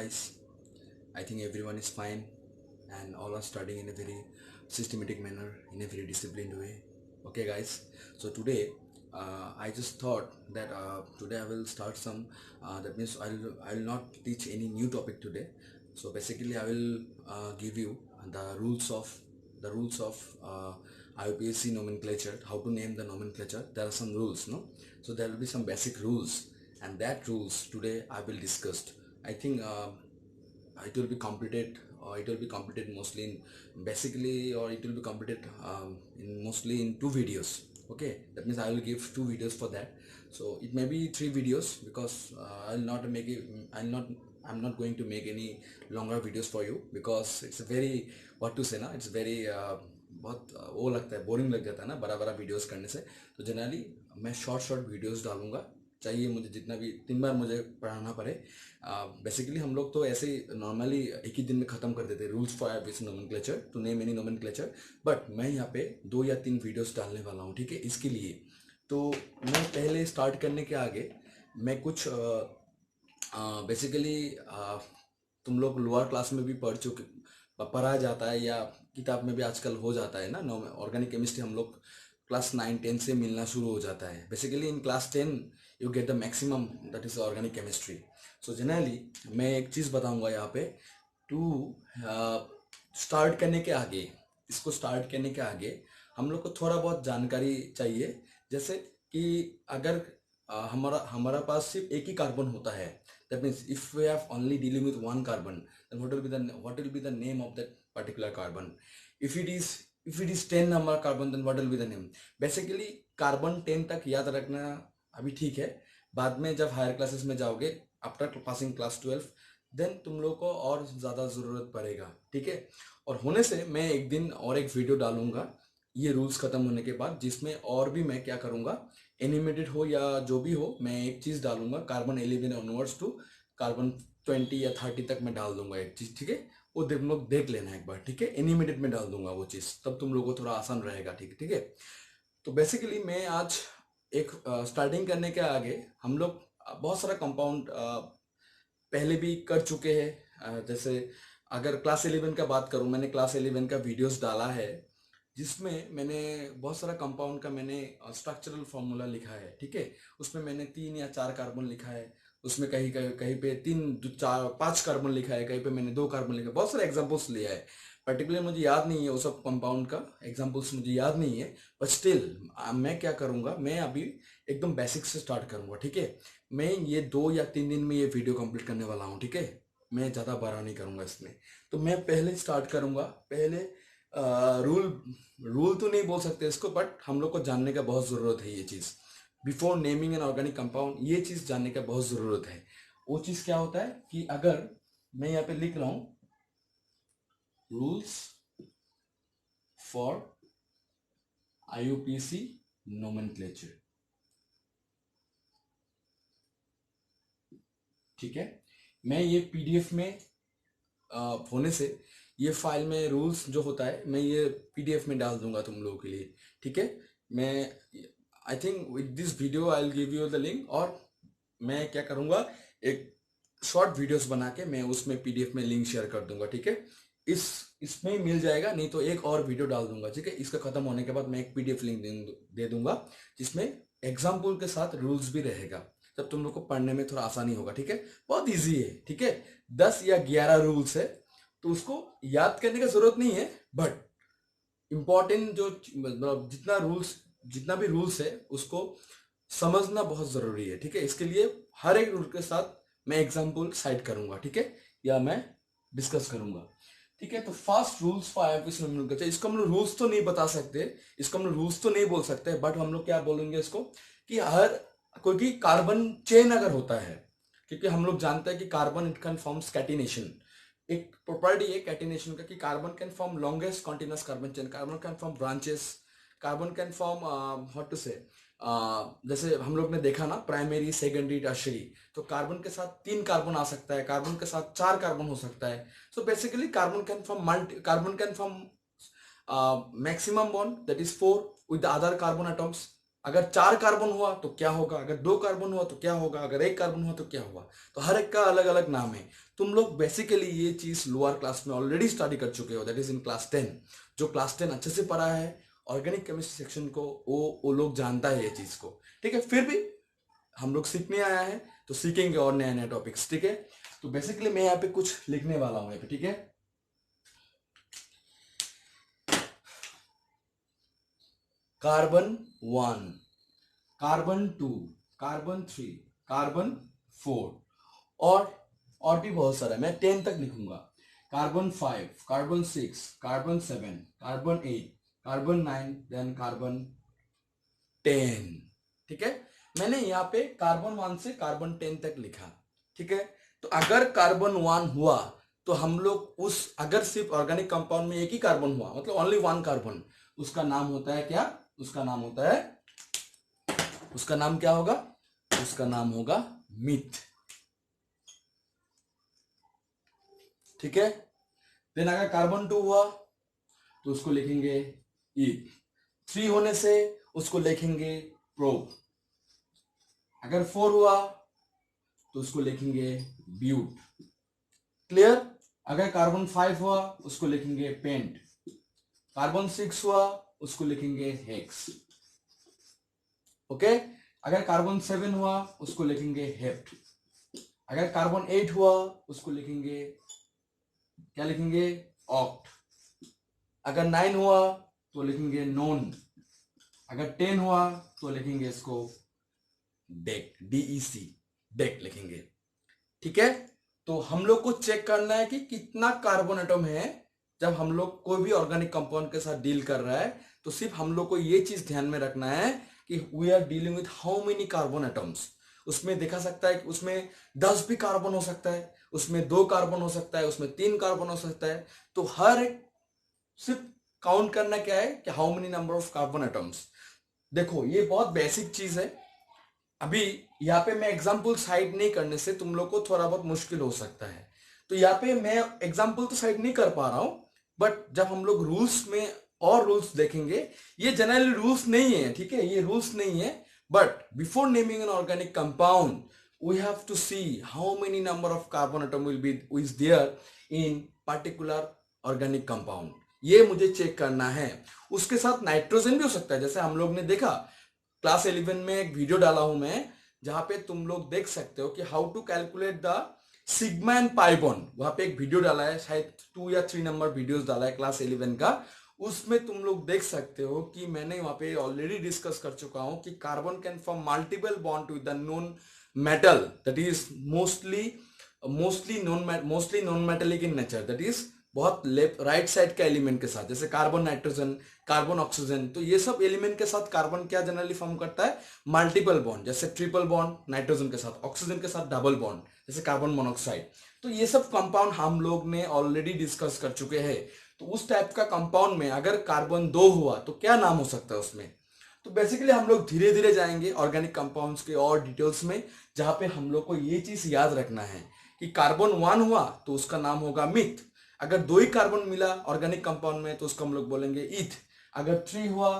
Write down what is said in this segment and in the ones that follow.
guys. I think everyone is fine and all are studying in a very systematic manner, in a very disciplined way. Okay, guys. So today, I just thought that today I will start some. That means I'll not teach any new topic today. So basically, I will give you the rules of IUPAC nomenclature. How to name the nomenclature? There are some rules, no? So there will be some basic rules, and that rules today I will discuss. I think it will be completed, or it will be completed mostly in basically, or it will be completed in mostly in 2 videos. Okay, that means I will give 2 videos for that. So it may be 3 videos because I'm not going to make any longer videos for you because it's a very, what to say ना, it's very बहुत वो लगता है, boring लग जाता है ना बड़ा बड़ा वीडियोस करने से. तो जनरली मैं शॉर्ट शॉर्ट वीडियोस डालूंगा, चाहिए मुझे जितना भी 3 बार मुझे पढ़ाना पड़े. बेसिकली हम लोग तो ऐसे ही नॉर्मली एक ही दिन में ख़त्म कर देते, rules for this nomenclature to name any nomenclature. But मैं यहाँ पे 2 या 3 वीडियोस डालने वाला हूँ, ठीक है. इसके लिए तो मैं पहले स्टार्ट करने के आगे मैं कुछ बेसिकली तुम लोग लोअर क्लास में भी पढ़ा जाता है, या किताब में भी आजकल हो जाता है ना. ऑर्गेनिक केमिस्ट्री हम लोग क्लास 9-10 से मिलना शुरू हो जाता है. Basically in class 10 you get the maximum, that is organic chemistry. So generally मैं एक चीज़ बताऊंगा यहाँ पे. टू स्टार्ट करने के आगे, इसको स्टार्ट करने के आगे हम लोग को थोड़ा बहुत जानकारी चाहिए. जैसे कि अगर हमारा हमारा पास सिर्फ एक ही कार्बन होता है, that means if we have only dealing with one carbon, then what will be the name of that particular carbon. If it is 10 number carbon, then what will be the name. Basically carbon 10 तक याद रखना अभी ठीक है. बाद में जब higher classes में जाओगे, आफ्टर पासिंग क्लास 12, देन तुम लोग को और ज़्यादा ज़रूरत पड़ेगा, ठीक है. और होने से मैं एक दिन और एक वीडियो डालूंगा ये रूल्स ख़त्म होने के बाद, जिसमें और भी मैं क्या करूँगा, एनिमेटेड हो या जो भी हो, मैं एक चीज़ डालूंगा कार्बन 11 ऑनवर्ड्स टू कार्बन 20 या 30 तक मैं डाल दूंगा एक चीज़, ठीक है. वो तुम लोग देख लेना एक बार, ठीक है. एनिमेटेड में डाल दूंगा वो चीज़, तब तुम लोगों को थोड़ा आसान रहेगा, ठीक है, ठीक है. तो बेसिकली मैं आज एक स्टार्टिंग करने के आगे हम लोग बहुत सारा कंपाउंड पहले भी कर चुके हैं. जैसे अगर क्लास 11 का बात करूं, मैंने क्लास 11 का वीडियोस डाला है, जिसमें मैंने बहुत सारा कंपाउंड का मैंने स्ट्रक्चरल फॉर्मूला लिखा है, ठीक है. उसमें मैंने 3 या 4 कार्बन लिखा है, उसमें कहीं कहीं कहीं पे 3-4-5 कार्बन लिखा है, कहीं पे मैंने 2 कार्बन लिखा है. बहुत सारे एग्जांपल्स लिया है. पर्टिकुलर मुझे याद नहीं है वो सब कंपाउंड का एग्जांपल्स, मुझे याद नहीं है. बट स्टिल मैं क्या करूँगा, मैं अभी एकदम बेसिक से स्टार्ट करूँगा, ठीक है. मैं ये 2 या 3 दिन में ये वीडियो कंप्लीट करने वाला हूँ, ठीक है. मैं ज़्यादा बड़ा नहीं करूँगा इसमें. तो मैं पहले स्टार्ट करूँगा. पहले रूल रूल तो नहीं बोल सकते इसको, बट हम लोग को जानने का बहुत ज़रूरत है ये चीज़. Before naming an organic compound ये चीज़ जानने का बहुत ज़रूरत है. वो चीज़ क्या होता है कि अगर मैं यहाँ पे लिख रहा हूँ रूल्स फॉर IUPAC नोमेनक्लेचर, ठीक है. मैं ये PDF में होने से ये फाइल में रूल्स जो होता है मैं ये PDF में डाल दूंगा तुम लोगों के लिए, ठीक है. मैं I think with this video I will give you the link, और मैं क्या करूँगा, एक शॉर्ट वीडियोस बना के मैं उसमें PDF में लिंक शेयर कर दूंगा, ठीक है. इसमें मिल जाएगा, नहीं तो एक और वीडियो डाल दूंगा, ठीक है. इसका खत्म होने के बाद मैं एक PDF लिंक दे दूंगा, जिसमें एग्जाम्पल के साथ रूल्स भी रहेगा, तब तुम लोग को पढ़ने में थोड़ा आसानी होगा, ठीक है. बहुत ईजी है, ठीक है. 10 या 11 रूल्स है, तो उसको याद करने का जरूरत नहीं है. बट इम्पॉर्टेंट जो मतलब जितना भी रूल्स है उसको समझना बहुत ज़रूरी है, ठीक है. इसके लिए हर एक रूल के साथ मैं एग्जाम्पल साइड करूंगा, ठीक है, या मैं डिस्कस करूंगा, ठीक है. तो first rules for IUPAC nomenclature, इसको हम लोग रूल्स तो नहीं बता सकते, इसको हम लोग रूल्स तो नहीं बोल सकते, बट हम लोग क्या बोलेंगे इसको कि हर कोई कार्बन चेन अगर होता है, क्योंकि हम लोग जानते हैं कि carbon it can forms catenation. एक प्रॉपर्टी है कैटिनेशन का कि carbon can form longest continuous carbon chain, carbon can form branches, carbon can form what to say, जैसे हम लोग ने देखा ना प्राइमरी सेकेंडरी टर्शियरी, तो कार्बन के साथ 3 कार्बन आ सकता है, कार्बन के साथ 4 कार्बन हो सकता है. So basically carbon can form maximum bond, that is 4 with the other carbon atoms, अगर 4 कार्बन हुआ तो क्या होगा, अगर 2 कार्बन हुआ तो क्या होगा, अगर 1 कार्बन हुआ तो क्या होगा। तो हर एक का अलग अलग नाम है। तुम लोग बेसिकली ये चीज लोअर क्लास में ऑलरेडी स्टडी कर चुके हो, दैट इज इन क्लास 10। जो क्लास 10 अच्छे से पढ़ा है ऑर्गेनिक केमिस्ट्री सेक्शन को, वो लोग जानता है ये चीज को, ठीक है। फिर भी हम लोग सीखने आया है तो सीखेंगे और नए नए टॉपिक्स, ठीक है। तो बेसिकली मैं यहाँ पे कुछ लिखने वाला हूँ यहाँ पे, ठीक है। कार्बन 1, कार्बन 2, कार्बन 3, कार्बन 4, और भी बहुत सारा, मैं 10 तक लिखूंगा। Carbon 5, carbon 6, carbon 7, carbon 8, carbon 9, then carbon 10, ठीक है। मैंने यहाँ पे कार्बन 1 से कार्बन 10 तक लिखा, ठीक है। तो अगर कार्बन 1 हुआ तो हम लोग अगर सिर्फ ऑर्गेनिक कंपाउंड में एक ही कार्बन हुआ, मतलब ओनली 1 कार्बन, उसका नाम होता है क्या, उसका नाम क्या होगा, उसका नाम होगा मिथ, ठीक है। देन अगर कार्बन 2 हुआ तो उसको लिखेंगे ईथ, 3 होने से उसको लिखेंगे प्रोप, अगर 4 हुआ तो उसको लिखेंगे ब्यूट, क्लियर। अगर कार्बन 5 हुआ उसको लिखेंगे पेंट, कार्बन 6 हुआ उसको लिखेंगे हेक्स, ओके। अगर कार्बन 7 हुआ उसको लिखेंगे हेप्ट, अगर कार्बन 8 हुआ उसको लिखेंगे, क्या लिखेंगे, ऑक्ट, अगर 9 हुआ तो लिखेंगे नोन, अगर 10 हुआ तो लिखेंगे इसको डेक, DEC, डेक लिखेंगे, ठीक है। तो हम लोग को चेक करना है कि कितना कार्बन एटम है। जब हम लोग कोई भी ऑर्गेनिक कंपाउंड के साथ डील कर रहा है तो सिर्फ हम लोग को ये चीज ध्यान में रखना है कि we are dealing with how many carbon atoms. उसमें देखा सकता है कि उसमें 10 भी कार्बन हो सकता है, उसमें 2 कार्बन हो सकता है, उसमें 3 कार्बन हो सकता है। तो हर एक सिर्फ काउंट करना क्या है कि how many number of carbon atoms. देखो ये बहुत बेसिक चीज है। अभी यहाँ पे मैं एग्जाम्पल साइड नहीं करने से तुम लोग को थोड़ा बहुत मुश्किल हो सकता है, तो यहाँ पे मैं एग्जाम्पल तो साइड नहीं कर पा रहा हूं, बट जब हम लोग रूल्स में और रूल्स देखेंगे, ये जनरली रूल्स नहीं है, ठीक है, ये रूल्स नहीं है। But before naming an organic compound we have to see how many number of carbon atom will be is there in particular organic compound, ये मुझे चेक करना है। उसके साथ नाइट्रोजन भी हो सकता है, जैसे हम लोग ने देखा क्लास 11 में एक वीडियो डाला हूं मैं, जहां पे तुम लोग देख सकते हो कि how to calculate the sigma and pi bond. वहां पे एक वीडियो डाला है, शायद 2 या 3 नंबर वीडियोस डाला है क्लास 11 का। उसमें तुम लोग देख सकते हो कि मैंने वहां पे ऑलरेडी डिस्कस कर चुका हूं कि carbon can form multiple bond to the non metal, that is mostly non metallic in nature, that is बहुत लेफ्ट राइट साइड के एलिमेंट के साथ, जैसे कार्बन नाइट्रोजन, कार्बन ऑक्सीजन। तो ये सब एलिमेंट के साथ कार्बन क्या जनरली फॉर्म करता है, मल्टीपल बॉन्ड, जैसे ट्रिपल बॉन्ड नाइट्रोजन के साथ, ऑक्सीजन के साथ डबल बॉन्ड, जैसे कार्बन मोनोऑक्साइड। तो ये सब कंपाउंड हम लोग ने ऑलरेडी डिस्कस कर चुके हैं। तो उस टाइप का कंपाउंड में अगर कार्बन 2 हुआ तो क्या नाम हो सकता है उसमें। तो बेसिकली हम लोग धीरे धीरे जाएंगे ऑर्गेनिक कंपाउंड्स के और डिटेल्स में, जहां पे हम लोग को ये चीज याद रखना है कि कार्बन 1 हुआ तो उसका नाम होगा मिथ, अगर 2 ही कार्बन मिला ऑर्गेनिक कंपाउंड में तो उसको हम लोग बोलेंगे ईथ, अगर 3 हुआ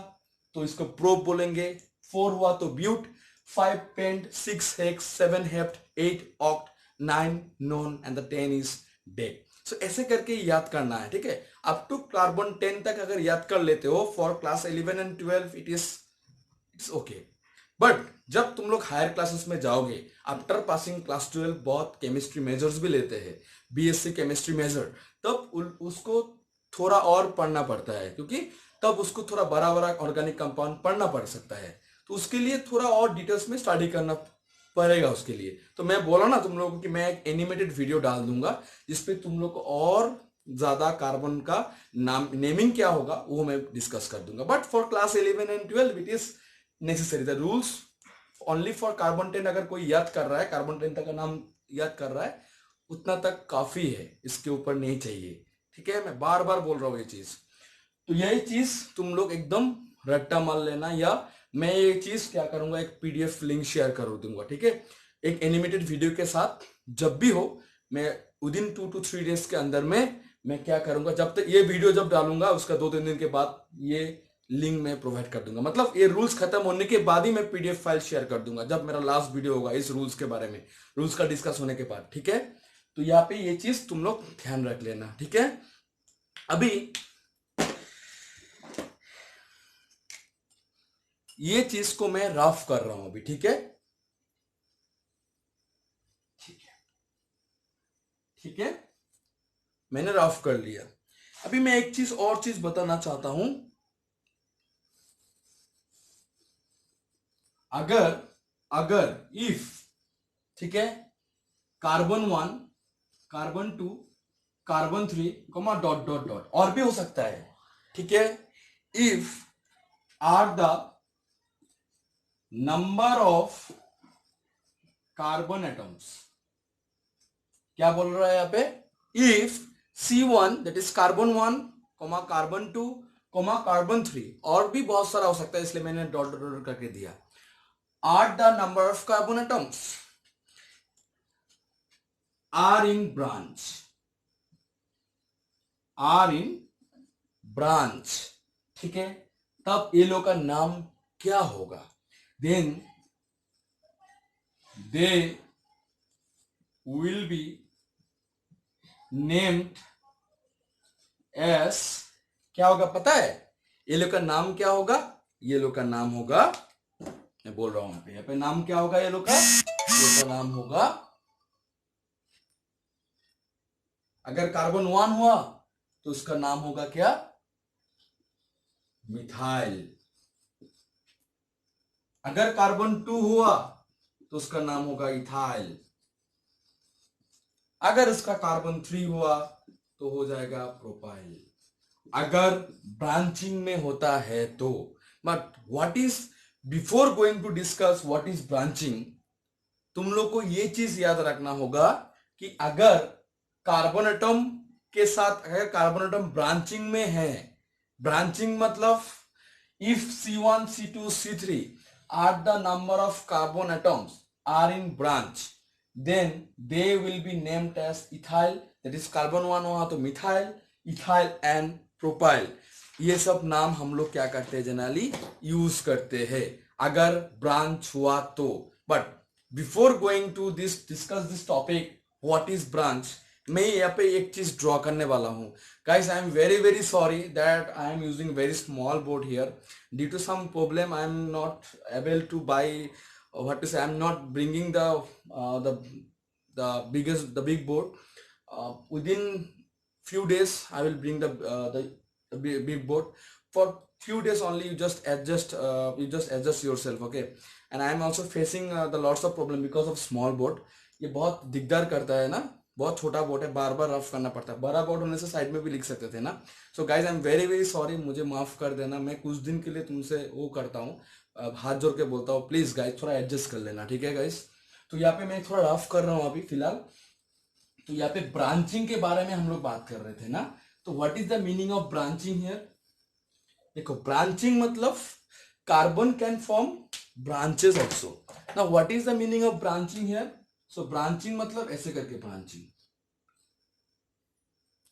तो इसको प्रोप बोलेंगे, 4 हुआ तो but, 5 pent, 6 hex, 7 hept, 8 oct, 9 non and the 10 is dec. So ऐसे करके याद करना है, ठीक है। अप टू कार्बन 10 तक अगर याद कर लेते हो for class 11 and 12 it's okay. But जब तुम लोग हायर क्लासेस में जाओगे आफ्टर पासिंग क्लास 12, बहुत केमिस्ट्री मेजर्स भी लेते हैं, BSc केमिस्ट्री मेजर, तब उसको थोड़ा और पढ़ना पड़ता है, क्योंकि तब उसको थोड़ा बड़ा बड़ा ऑर्गेनिक कंपाउंड पढ़ना पड़ सकता है। तो उसके लिए थोड़ा और डिटेल्स में स्टडी करना पड़ेगा उसके लिए। तो मैं बोला ना तुम लोगों को कि मैं एक एनिमेटेड वीडियो डाल दूंगा जिसपे तुम लोग को और ज्यादा कार्बन का नाम नेमिंग क्या होगा वो मैं डिस्कस कर दूंगा। But for class 11 and 12 it is necessary, the rules only for carbon 10। अगर कोई याद कर रहा है, कार्बन 10 तक का नाम याद कर रहा है, उतना तक काफी है, इसके ऊपर नहीं चाहिए, ठीक है। मैं बार बार बोल रहा हूं ये चीज। तो यही चीज तुम लोग एकदम रट्टा मार लेना, या मैं ये चीज क्या करूंगा, एक PDF लिंक शेयर कर दूंगा, ठीक है, एक एनिमेटेड वीडियो के साथ। जब भी हो मैं विदिन 2 to 3 डेज के अंदर में मैं क्या करूंगा, जब तक ये वीडियो जब डालूंगा उसका 2-3 दिन के बाद ये लिंक में प्रोवाइड कर दूंगा। मतलब ये रूल्स खत्म होने के बाद ही मैं पीडीएफ फाइल शेयर कर दूंगा, जब मेरा लास्ट वीडियो होगा इस रूल्स के बारे में, रूल्स का डिस्कस होने के बाद, ठीक है। तो यहाँ पे ये चीज तुम लोग ध्यान रख लेना, ठीक है। अभी ये चीज को मैं रफ कर रहा हूं अभी, ठीक है, ठीक है, ठीक है, मैंने रफ कर लिया। अभी मैं एक चीज और चीज बताना चाहता हूं। अगर अगर इफ, ठीक है, carbon 1, carbon 2, carbon 3, dot dot dot, और भी हो सकता है, ठीक है। If are the number of carbon atoms, क्या बोल रहा है यहाँ पे, if C1 that is carbon 1, carbon 2, carbon 3, और भी बहुत सारा हो सकता है, इसलिए मैंने डॉट डॉट डॉट करके दिया, are the number of carbon atoms are in branch, are in branch, ठीक है, तब ये लोग का नाम क्या होगा, then they will be named as, क्या होगा पता है, ये लोग का नाम क्या होगा, ये लोग का नाम होगा, मैं बोल रहा हूं यहाँ पे नाम क्या होगा, ये लोग का नाम होगा, अगर कार्बन 1 हुआ तो उसका नाम होगा क्या, मिथाइल। अगर कार्बन 2 हुआ तो उसका नाम होगा इथाइल। अगर उसका कार्बन 3 हुआ तो हो जाएगा प्रोपाइल, अगर ब्रांचिंग में होता है तो। But what is, before going to discuss what is branching, तुम लोग को ये चीज याद रखना होगा कि अगर कार्बन एटम के साथ, अगर कार्बन एटम ब्रांचिंग में है, ब्रांचिंग मतलब if C1, C2, C3 are the number of carbon atoms are in branch, then they will be named as ethyl, that is carbon 1 हुआ तो मिथाइल, इथाइल एंड प्रोपाइल। ये सब नाम हम लोग क्या करते हैं, जनरली यूज करते हैं अगर ब्रांच हुआ तो। But before going to discuss this topic what is branch, मैं यहाँ पे एक चीज ड्रॉ करने वाला हूँ। Guys I am very very sorry that I am using very small board here, due to some problem I am not able to buy, what to say, I'm not bringing the biggest, the big board. Within few days I will bring the big board. For few days only you just adjust yourself, okay. And I am also facing the lots of problem because of small board. ये बहुत दिक्कत करता है ना, बहुत छोटा board है, बार बार rough करना पड़ता है। बड़ा बोर्ड होने से साइड में भी लिख सकते थे ना। So guys I am very very sorry, मुझे माफ कर देना, मैं कुछ दिन के लिए तुमसे वो करता हूँ, हाथ जोड़ के बोलता हूँ, प्लीज गाइज थोड़ा एडजस्ट कर लेना, ठीक है गाइज। तो यहाँ पे मैं थोड़ा रफ कर रहा हूँ अभी फिलहाल। तो यहाँ पे ब्रांचिंग के बारे में हम लोग बात कर रहे थे ना, तो what is the meaning of branching here. देखो ब्रांचिंग मतलब carbon can form branches also. Now what is the meaning of branching here, so branching मतलब ऐसे करके ब्रांचिंग,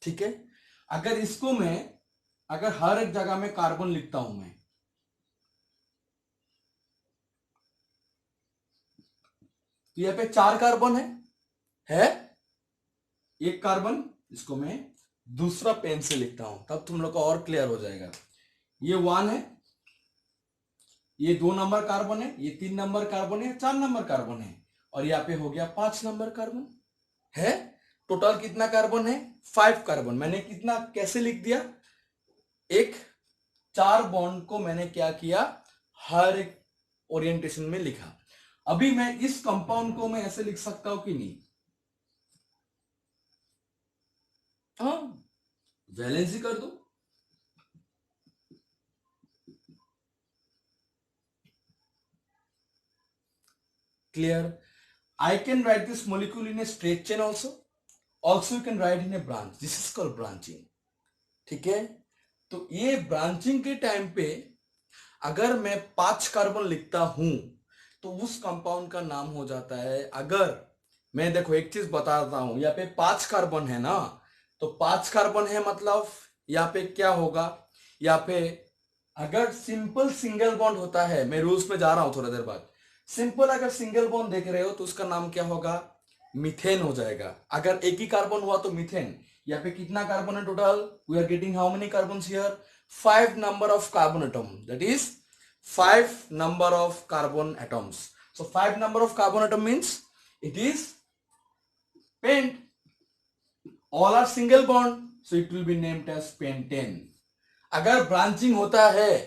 ठीक है। अगर इसको मैं, अगर हर एक जगह में कार्बन लिखता हूं मैं, तो यहाँ पे 4 कार्बन है एक कार्बन, इसको मैं दूसरा पेन से लिखता हूं, तब तुम लोग को और क्लियर हो जाएगा। ये 1 है, ये 2 नंबर कार्बन है, ये 3 नंबर कार्बन है, 4 नंबर कार्बन है, और यहाँ पे हो गया 5 नंबर कार्बन है। टोटल कितना कार्बन है, 5 कार्बन। मैंने कितना कैसे लिख दिया, एक 4 बॉन्ड को मैंने क्या किया, हर एक ओरिएंटेशन में लिखा। अभी मैं इस कंपाउंड को मैं ऐसे लिख सकता हूं कि नहीं, हाँ, वैलेंसी कर दो, clear. I can write this molecule in a straight chain also. Also you can write in a branch. This is called branching. ठीक है। तो ये ब्रांचिंग के टाइम पे अगर मैं 5 कार्बन लिखता हूं तो उस कंपाउंड का नाम हो जाता है, अगर मैं देखो एक चीज बताता हूं, यहाँ पे 5 कार्बन है ना, तो 5 कार्बन है मतलब यहाँ पे क्या होगा, यहाँ पे अगर सिंपल सिंगल बॉन्ड होता है, मैं रूल्स में जा रहा हूं थोड़ा देर बाद। सिंपल अगर सिंगल बॉन्ड देख रहे हो तो उसका नाम क्या होगा, मीथेन हो जाएगा। अगर एक ही कार्बन हुआ तो मीथेन। यहाँ पे कितना कार्बन है total, we are getting how many carbon here, 5 number of carbon atom, that is 5 number of carbon atoms. So 5 number of carbon atom means it is pent, all are single bond, so it will be named as pentane. अगर branching होता है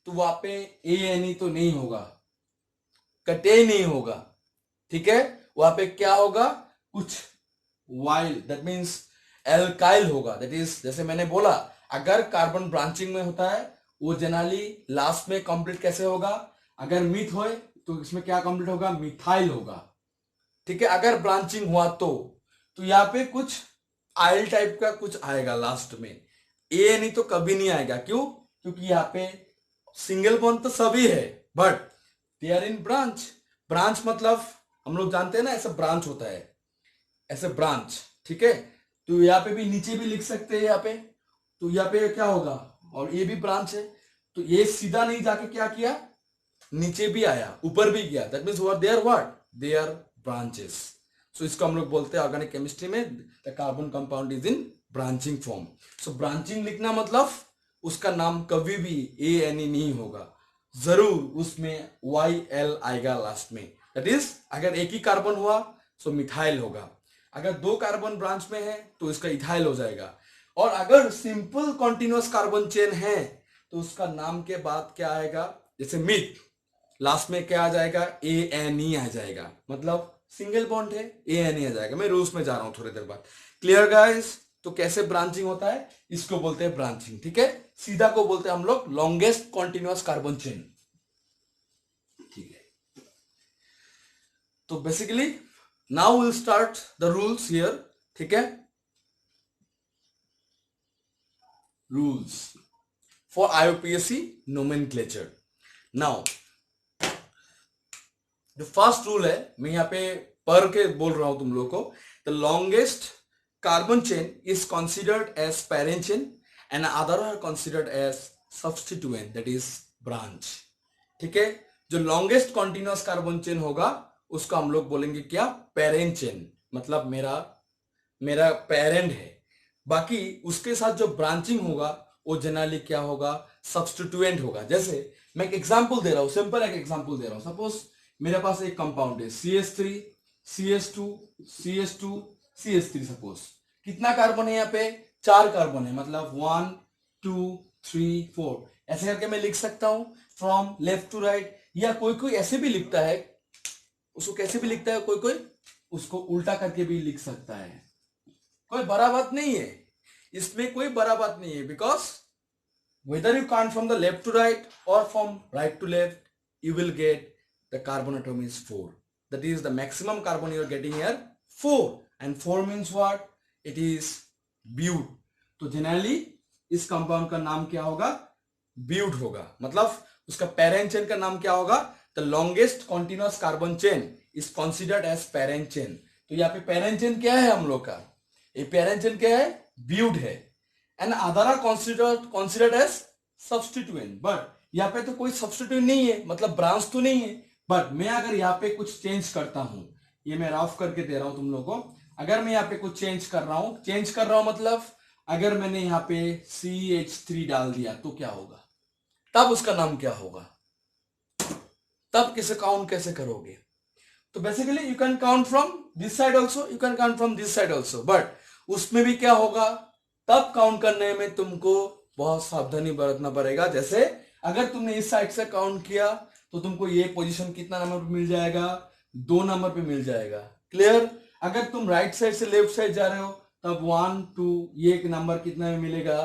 तो वहां पे ए तो नहीं होगा, कटे नहीं होगा, ठीक है। वहां पे क्या होगा, कुछ वाइल, दैट मीन्स एल्काइल होगा। दैट इज, जैसे मैंने बोला, अगर कार्बन ब्रांचिंग में होता है वो जनरली लास्ट में कंप्लीट कैसे होगा, अगर मीथ हो तो इसमें क्या कंप्लीट होगा, मिथाइल होगा, ठीक है। अगर ब्रांचिंग हुआ तो यहाँ पे कुछ आयल टाइप का कुछ आएगा लास्ट में, ए नहीं तो कभी नहीं आएगा। क्यों, क्योंकि यहाँ पे सिंगल बॉन्ड तो सभी है but they are in branch. Branch मतलब हम लोग जानते हैं ना, ऐसा ब्रांच होता है, ऐसे ब्रांच, ठीक है। तो यहाँ पे भी नीचे भी लिख सकते हैं यहाँ पे, तो यहाँ पे क्या होगा, और ये भी ब्रांच है, तो ये सीधा नहीं जाके क्या किया, नीचे भी आया, ऊपर भी गया, that means they are what, they are branches. So इसको हम लोग बोलते हैं ऑर्गेनिक केमिस्ट्री में the carbon compound is in branching form. So branching लिखना मतलब उसका नाम कभी भी ए नहीं होगा, जरूर उसमें YL आएगा लास्ट में। दैट इज, अगर एक ही कार्बन हुआ सो मिथाइल होगा, अगर 2 कार्बन ब्रांच में है तो इसका इथाइल हो जाएगा, और अगर सिंपल कॉन्टिन्यूअस कार्बन चेन है तो उसका नाम के बाद क्या आएगा, जैसे मिथ, लास्ट में क्या आ जाएगा, ANE आ जाएगा, मतलब सिंगल बॉन्ड है, ANE आ जाएगा। मैं रूल्स में जा रहा हूं थोड़ी देर बाद। क्लियर गाइस, तो कैसे ब्रांचिंग होता है, इसको बोलते हैं ब्रांचिंग, ठीक है। सीधा को बोलते हैं हम लोग लॉन्गेस्ट कॉन्टिन्यूअस कार्बन चेन, ठीक है। तो basically now will start the rules here, ठीक है। Rules for IUPAC nomenclature। Now जो फर्स्ट रूल है, मैं यहाँ पे पढ़ के बोल रहा हूं तुम लोगों को, the longest carbon chain is considered as parent chain and other are considered as substituent, that is branch, ठीक है। जो लॉन्गेस्ट कॉन्टिन्यूअस कार्बन चेन होगा उसको हम लोग बोलेंगे क्या, पेरेंट चेन, मतलब मेरा मेरा पेरेंट है। बाकी उसके साथ जो ब्रांचिंग होगा वो जनरली क्या होगा, सब्स्टिट्यूएंट होगा। जैसे मैं एक एग्जांपल दे रहा हूं, सिंपल एक एग्जांपल दे रहा हूं। सपोज मेरे पास एक कंपाउंड है CH3 CH2 CH2 CH3, suppose कितना कार्बन है यहाँ पे, 4 कार्बन है, मतलब 1 2 3 4, ऐसे करके मैं लिख सकता हूं फ्रॉम लेफ्ट टू राइट। या कोई कोई ऐसे भी लिखता है, उसको कैसे भी लिखता है, कोई कोई उसको उल्टा करके भी लिख सकता है, कोई बड़ा बात नहीं है, इसमें कोई बड़ा बात नहीं है, because whether you count from the left to right or from right to left, you will get the carbon atom is 4, that is the maximum carbon you are getting here 4, and 4 means what, it is but. तो generally इस compound का नाम क्या होगा, ब्यूट होगा, मतलब उसका parent chain का नाम क्या होगा, the longest continuous carbon chain is considered as parent chain. तो यहाँ पे पेरेंट चेन क्या है हम लोग का, ये पेरेंट चेन क्या है, ब्यूट है, and other are considered as substituent. But यहाँ पे तो कोई सब्स्टिट्यूएंट नहीं है, मतलब ब्रांच तो नहीं है, बट मैं अगर यहाँ पे कुछ चेंज करता हूं, ये मैं रफ करके दे रहा हूं तुम लोगों को, अगर मैं यहाँ पे कुछ चेंज कर रहा हूं मतलब अगर मैंने यहाँ पे CH3 डाल दिया तो क्या होगा, तब उसका नाम क्या होगा, तब किसे काउंट कैसे करोगे। तो basically you can count from this side also, you can count from this side also, but उसमें भी क्या होगा, तब काउंट करने में तुमको बहुत सावधानी बरतना पड़ेगा। जैसे अगर तुमने इस साइड से काउंट किया तो तुमको ये पोजीशन कितना नंबर पे मिल जाएगा, 2 नंबर पे मिल जाएगा। क्लियर, अगर तुम राइट साइड से लेफ्ट साइड जा रहे हो तब 1 2 ये एक नंबर कितना में मिलेगा,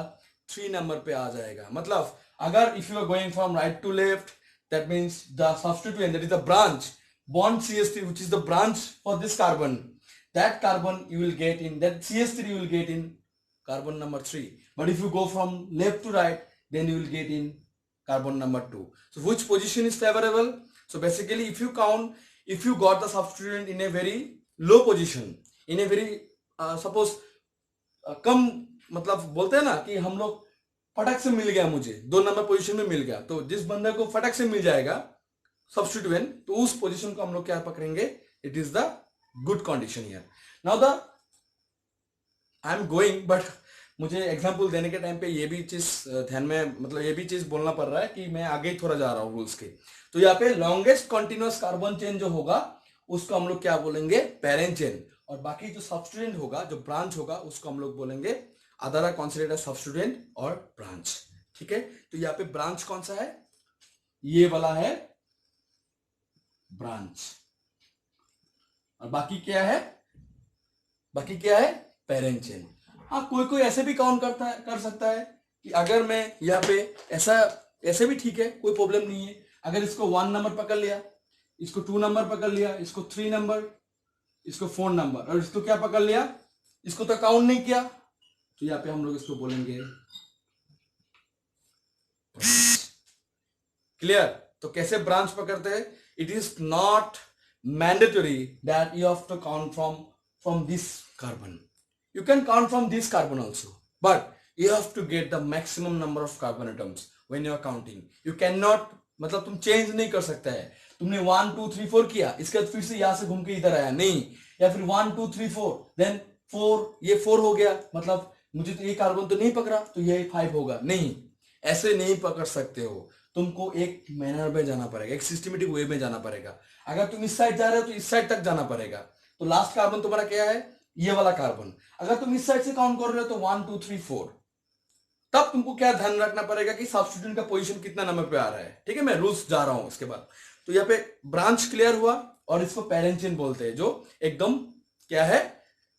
3 नंबर पे आ जाएगा। मतलब अगर if you are going from right to left, that means the substituent, that is the branch bond CH3 which is the branch for this carbon, that carbon you will get in, that CH3 you will get in carbon number 3. But if you go from left to right, then you will get in carbon number 2. So which position is favorable? So basically if you count, if you got the substituent in a very low position, in a very suppose कम, मतलब बोलते हैं ना कि हम लोग फटक से मिल गया, मुझे 2 नंबर पोजीशन में मिल गया, तो जिस बंदे को फटक से मिल जाएगा सब्स्टिट्यूएंट, तो उस पोजीशन को हम लोग क्या पकड़ेंगे, it is the good condition here. Now the I am going, but मुझे एग्जाम्पल देने के टाइम पे ये भी चीज ध्यान में, मतलब ये भी चीज बोलना पड़ रहा है कि मैं आगे थोड़ा जा रहा हूँ रूल्स के। तो यहाँ पे लॉन्गेस्ट कंटिन्यूअस कार्बन चेन जो होगा उसको हम लोग क्या बोलेंगे, पेरेंट चेन, और बाकी जो सब्स्टिट्यूएंट होगा, जो ब्रांच होगा, उसको हम लोग बोलेंगे other are considered as substituent और ब्रांच। ठीक है, तो यहाँ पे ब्रांच कौन सा है, ये वाला है ब्रांच, और बाकी क्या है, बाकी क्या है, पेरेंट चेन। हाँ, कोई कोई ऐसे भी काउंट कर सकता है कि अगर मैं यहाँ पे ऐसा, ऐसे भी ठीक है, कोई प्रॉब्लम नहीं है। अगर इसको 1 नंबर पकड़ लिया, इसको 2 नंबर पकड़ लिया, इसको 3 नंबर, इसको 4 नंबर, और इसको क्या पकड़ लिया, इसको तो काउंट नहीं किया, तो यहाँ पे हम लोग इसको बोलेंगे क्लियर। तो कैसे ब्रांच पकड़ते हैं, it is not mandatory that you have to count from this carbon, you can count from this carbon also, but you have to get the maximum number of carbon atoms when you are counting. You cannot, मतलब तुम change नहीं कर सकता है, तुमने 1 2 3 4 किया, इसके बाद फिर से यहां से घूम के इधर आया नहीं, या फिर 1 2 3 4 देन 4, ये 4 हो गया, मतलब मुझे तो ये कार्बन तो नहीं पकड़ा तो ये 5 होगा, नहीं, ऐसे नहीं पकड़ सकते हो। तुमको एक मैनर में जाना पड़ेगा, एक सिस्टमेटिक वे में जाना पड़ेगा। अगर तुम इस साइड जा रहे हो तो इस साइड तक जाना पड़ेगा। तो लास्ट कार्बन तुम्हारा क्या है, ये वाला कार्बन। अगर तुम इस साइड से काउंट कर रहे हो तो 1 2 3 4, तब तुमको क्या ध्यान रखना पड़ेगा कि सब्स्टिट्यूएंट का पोजीशन कितना नंबर पे आ रहा है। ठीक है, मैं रूल्स जा रहा हूं इसके बाद। तो यहाँ पे ब्रांच क्लियर हुआ, और इसको पेरेंट चेन बोलते हैं, जो एकदम क्या है,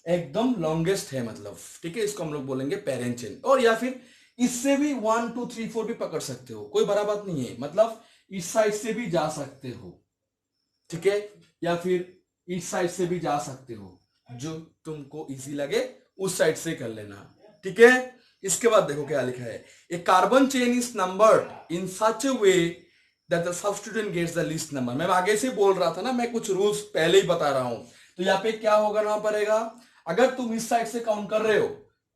एकदम लॉन्गेस्ट है, मतलब ठीक है, इसको हम लोग बोलेंगे पेरेंट चेन। और या फिर इससे भी 1 2 3 4 भी पकड़ सकते हो, कोई बड़ा बात नहीं है, मतलब इस साइड से भी जा सकते हो, ठीक है, या फिर इस साइड से भी जा सकते हो, जो तुमको इजी लगे उस साइड से कर लेना। ठीक है, इसके बाद देखो क्या लिखा है, a carbon chain is numbered in such a way that the substituent gets the least number. मैं आगे से बोल रहा था ना, मैं कुछ रूल्स पहले ही बता रहा हूं। तो यहाँ पे क्या होगा ना पड़ेगा, अगर तुम इस साइड से काउंट कर रहे हो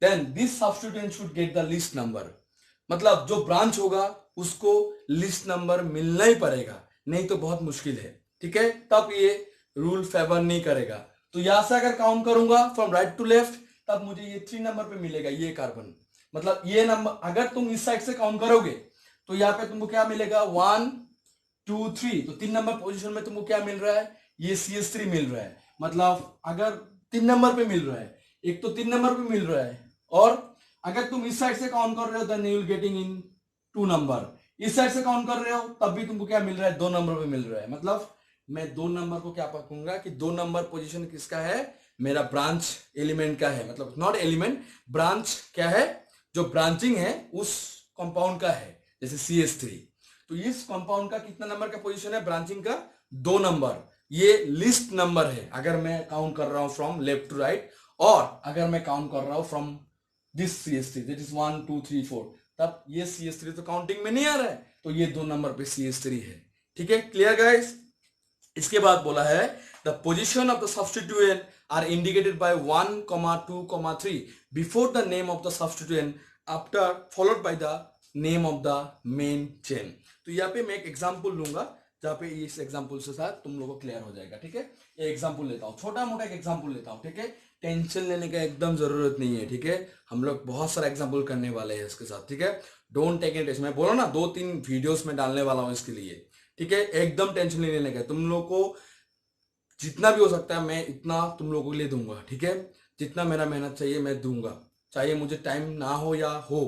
then this substituent should get the least number, मतलब जो ब्रांच होगा उसको लिस्ट नंबर मिलना ही पड़ेगा, नहीं तो बहुत मुश्किल है। ठीक है, तब ये रूल फेवर नहीं करेगा। तो यहां से अगर काउंट करूंगा फ्रॉम राइट टू लेफ्ट, तब मुझे ये 3 नंबर पे मिलेगा ये कार्बन, मतलब ये नंबर। अगर तुम इस साइड से काउंट करोगे तो यहाँ पे तुमको क्या मिलेगा, 1 2 3, तो 3 नंबर पोजीशन में तुमको क्या मिल रहा है, ये CH3 मिल रहा है। मतलब अगर 3 नंबर पे मिल रहा है, एक तो 3 नंबर पे मिल रहा है, और अगर तुम इस साइड से काउंट कर रहे हो then you will getting in 2 number, इस साइड से काउंट कर रहे हो तब भी तुमको क्या मिल रहा है, 2 नंबर पे मिल रहा है। मतलब मैं 2 नंबर को क्या पकड़ूंगा कि 2 नंबर पोजीशन किसका है, मेरा ब्रांच एलिमेंट का है, मतलब नॉट एलिमेंट, ब्रांच क्या है, जो ब्रांचिंग है उस कंपाउंड का है, जैसे CH3। तो इस कंपाउंड का कितना नंबर का पोजीशन है, ब्रांचिंग का 2 नंबर, ये लिस्ट नंबर है अगर मैं काउंट कर रहा हूं फ्रॉम लेफ्ट टू राइट, और अगर मैं काउंट कर रहा हूं from this CH3 that is 1 2 3 4, तब ये CH3 तो काउंटिंग में नहीं आ रहा है, तो ये 2 नंबर पे CH3 है। ठीक है, क्लियर गाइस। इसके बाद बोला है the position of the substituent are indicated by 1 2 3 before the name of the substituent after followed by the name of the main chain. तो यहाँ पे मैं एक एग्जांपल लूंगा जहाँ पे इस एग्जांपल से साथ तुम लोगों को क्लियर हो जाएगा। ठीक है, ये एग्जांपल लेता हूँ, छोटा मोटा एक एग्जांपल लेता हूँ। ठीक है, टेंशन लेने का एकदम जरूरत नहीं है। ठीक है, हम लोग बहुत सारा एग्जांपल करने वाले हैं इसके साथ। ठीक है, डोंट टेक इट, मैं बोला ना 2-3 वीडियोस में डालने वाला हूँ इसके लिए। ठीक है, एकदम टेंशन नहीं लेने का, तुम लोग को जितना भी हो सकता है मैं इतना तुम लोगों के लिए दूंगा। ठीक है, जितना मेरा मेहनत चाहिए मैं दूंगा, चाहे मुझे टाइम ना हो या हो,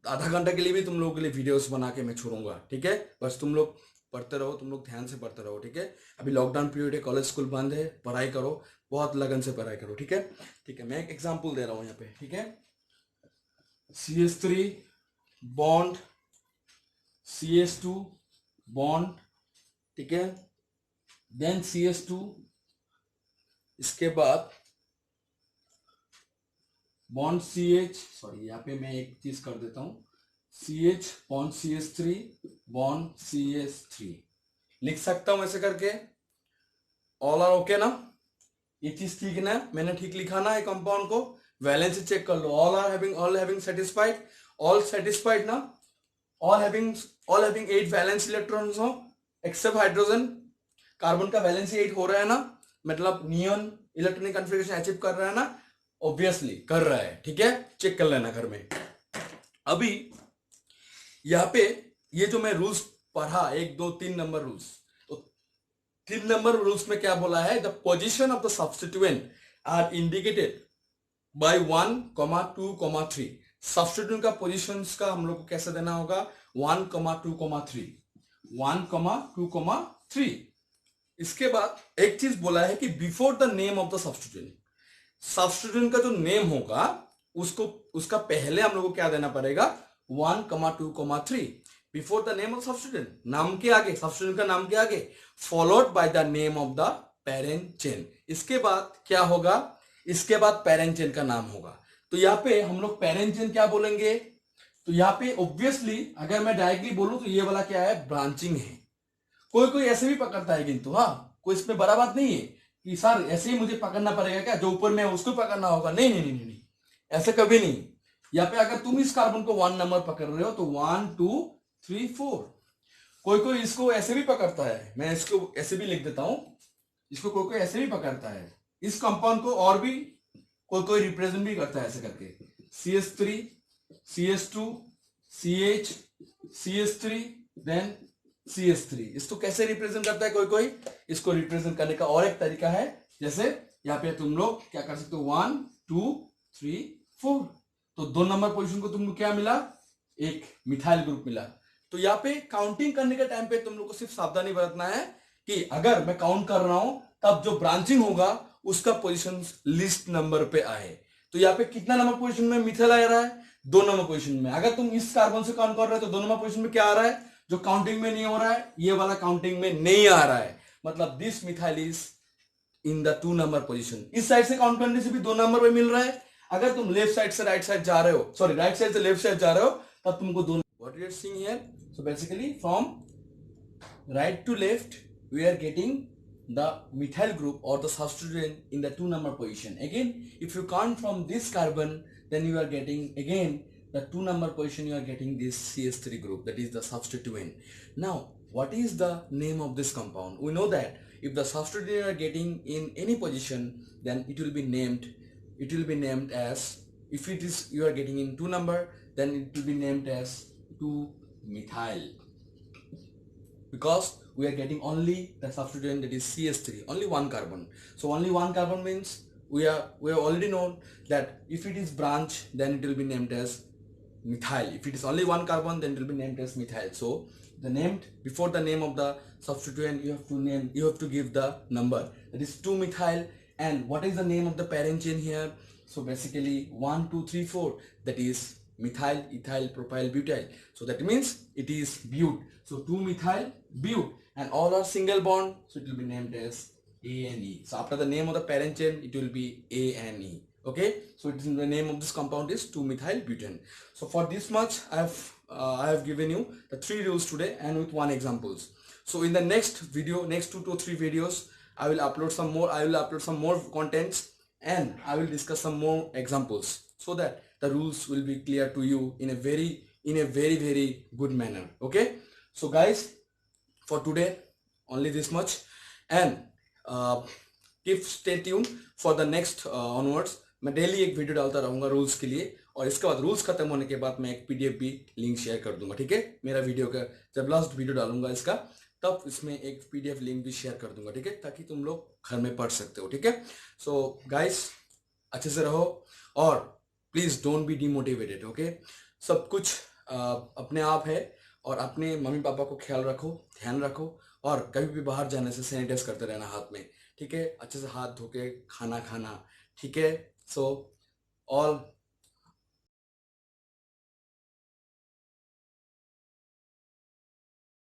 आधा घंटा के लिए भी तुम लोगों के लिए वीडियोस बना के मैं छोड़ूंगा। ठीक है, बस तुम लोग पढ़ते रहो, तुम लोग ध्यान से पढ़ते रहो। ठीक है, अभी लॉकडाउन पीरियड है, कॉलेज स्कूल बंद है, पढ़ाई करो, बहुत लगन से पढ़ाई करो। ठीक है, ठीक है, मैं एक एग्जांपल दे रहा हूँ यहाँ पे। ठीक है, CH3 बॉन्ड CH2 बॉन्ड, ठीक है, देन CH2, इसके बाद बॉन्ड CH, सॉरी यहाँ पे मैं एक चीज कर देता हूं, CH bond CH3 bond CH3 लिख सकता हूं ऐसे करके। ऑल आर ओके ना, ये चीज ठीक ना, मैंने ठीक लिखा ना, ये कंपाउंड को वैलेंसी चेक कर लो, all having satisfied, all satisfied ना, ऑल हैविंग 8 वैलेंस इलेक्ट्रॉन्स हो एक्सेप्ट हाइड्रोजन, कार्बन का वैलेंसी 8 हो रहा है ना, मतलब नियॉन इलेक्ट्रॉनिक कॉन्फ़िगरेशन अचीव कर रहा है ना, ऑब्वियसली कर रहा है, ठीक है, चेक कर लेना घर में। अभी यहाँ पे ये जो मैं रूल्स पढ़ा 1 2 3 नंबर रूल्स, तो 3 नंबर रूल्स में क्या बोला है, the position of the substituent are indicated by 1, 2, 3। Substituent का पोजीशंस का हम लोग को कैसे देना होगा, 1, 2, 3, 1, 2, 3। इसके बाद एक चीज बोला है कि before the name of the substituent, substituent का जो नेम होगा उसको, उसका पहले हम लोग को क्या देना पड़ेगा, 1, 2, 3 before the name of substituent, नाम के आगे, सब्स्टिट्यूएंट का नाम के आगे, followed by the name of the parent chain. इसके बाद क्या होगा, इसके बाद पेरेंट चेन का नाम होगा। तो यहाँ पे हम लोग पेरेंट चेन क्या बोलेंगे, तो यहाँ पे ऑब्वियसली अगर मैं डायरेक्टली बोलूं तो ये वाला क्या है, ब्रांचिंग है। कोई कोई ऐसे भी पकड़ता है, किंतु हाँ कोई इसमें बड़ा बात नहीं है कि सर ऐसे ही मुझे पकड़ना पड़ेगा क्या, जो ऊपर में उसको पकड़ना होगा, नहीं नहीं नहीं नहीं, ऐसे कभी नहीं। यहाँ पे अगर तुम इस कार्बन को 1 नंबर पकड़ रहे हो तो 1 2 3 4। कोई कोई इसको ऐसे भी पकड़ता है, मैं इसको ऐसे भी लिख देता हूं, इसको कोई कोई ऐसे भी पकड़ता है, इस कंपाउंड को और भी कोई कोई रिप्रेजेंट भी करता है ऐसे करके, CH3 CH2 CH CH3 then CH3। इसको कैसे रिप्रेजेंट करता है कोई कोई, इसको रिप्रेजेंट करने का और एक तरीका है, जैसे यहाँ पे तुम लोग क्या कर सकते हो, 1 2 3 4। तो 2 नंबर पोजीशन को तुमको क्या मिला, एक मिथाइल ग्रुप मिला। तो यहाँ पे काउंटिंग करने के टाइम पे तुम लोग को सिर्फ सावधानी बरतना है कि अगर मैं काउंट कर रहा हूं तब जो ब्रांचिंग होगा उसका पोजीशन लिस्ट नंबर पे आए। तो यहाँ पे कितना नंबर पोजीशन में मिथाइल आ रहा है, 2 नंबर पोजीशन में। अगर तुम इस कार्बन से काउंट कर रहे हो तो 2 नंबर पोजीशन में क्या आ रहा है, जो काउंटिंग में नहीं हो रहा है, ये वाला काउंटिंग में नहीं आ रहा है, मतलब this methyl is in the 2 number position. इस साइड से काउंट करने से भी 2 नंबर पे मिल रहा है, अगर तुम लेफ्ट साइड से राइट साइड जा रहे हो, सॉरी राइट साइड से लेफ्ट साइड जा रहे हो, तब तुमको 2। What you are seeing here, so basically from right to left we are getting the methyl group or the substituent in the 2 number position. Again, if you count from this carbon, then you are getting again the 2 number position, you are getting this CH3 group, that is the substituent. Now what is the name of this compound? We know that if the substituent you are getting in any position, then it will be named as, if it is you are getting in 2 number, then it will be named as 2 methyl, because we are getting only the substituent, that is CH3, only one carbon. So only one carbon means we have already known that if it is branch, then it will be named as methyl. If it is only one carbon, then it will be named as methyl. So the named, before the name of the substituent, you have to give the number, that is 2 methyl. And what is the name of the parent chain here? So basically 1 2 3 4, that is methyl, ethyl, propyl, butyl. So that means it is but. So 2 methyl but, and all are single bond, so it will be named as A and E. So after the name of the parent chain, it will be A and E. Okay, so it is the name of this compound is 2 methyl butane. So for this much I have given you the 3 rules today, and with 1 examples. So in the next video, next 2 to 3 videos, I will upload some more contents, and I will discuss some more examples, so that the rules will be clear to you in a very good manner. Okay, so guys, for today only this much, and keep stay tuned for the next onwards. मैं daily एक video डालता रहूंगा rules के लिए, और इसके बाद rules खत्म होने के बाद मैं एक पीडीएफ भी लिंक शेयर कर दूंगा, ठीक है। मेरा वीडियो का जब लास्ट वीडियो डालूंगा इसका, तब इसमें एक पीडीएफ लिंक भी शेयर कर दूंगा, ठीक है, ताकि तुम लोग घर में पढ़ सकते हो, ठीक है। सो गाइस, अच्छे से रहो, और please don't be demotivated. Okay, सब कुछ अपने आप है, और अपने मम्मी पापा को ख्याल रखो, ध्यान रखो, और कभी भी बाहर जाने से सैनिटाइज करते रहना हाथ में, ठीक है। अच्छे से हाथ धो के खाना खाना, ठीक है। So all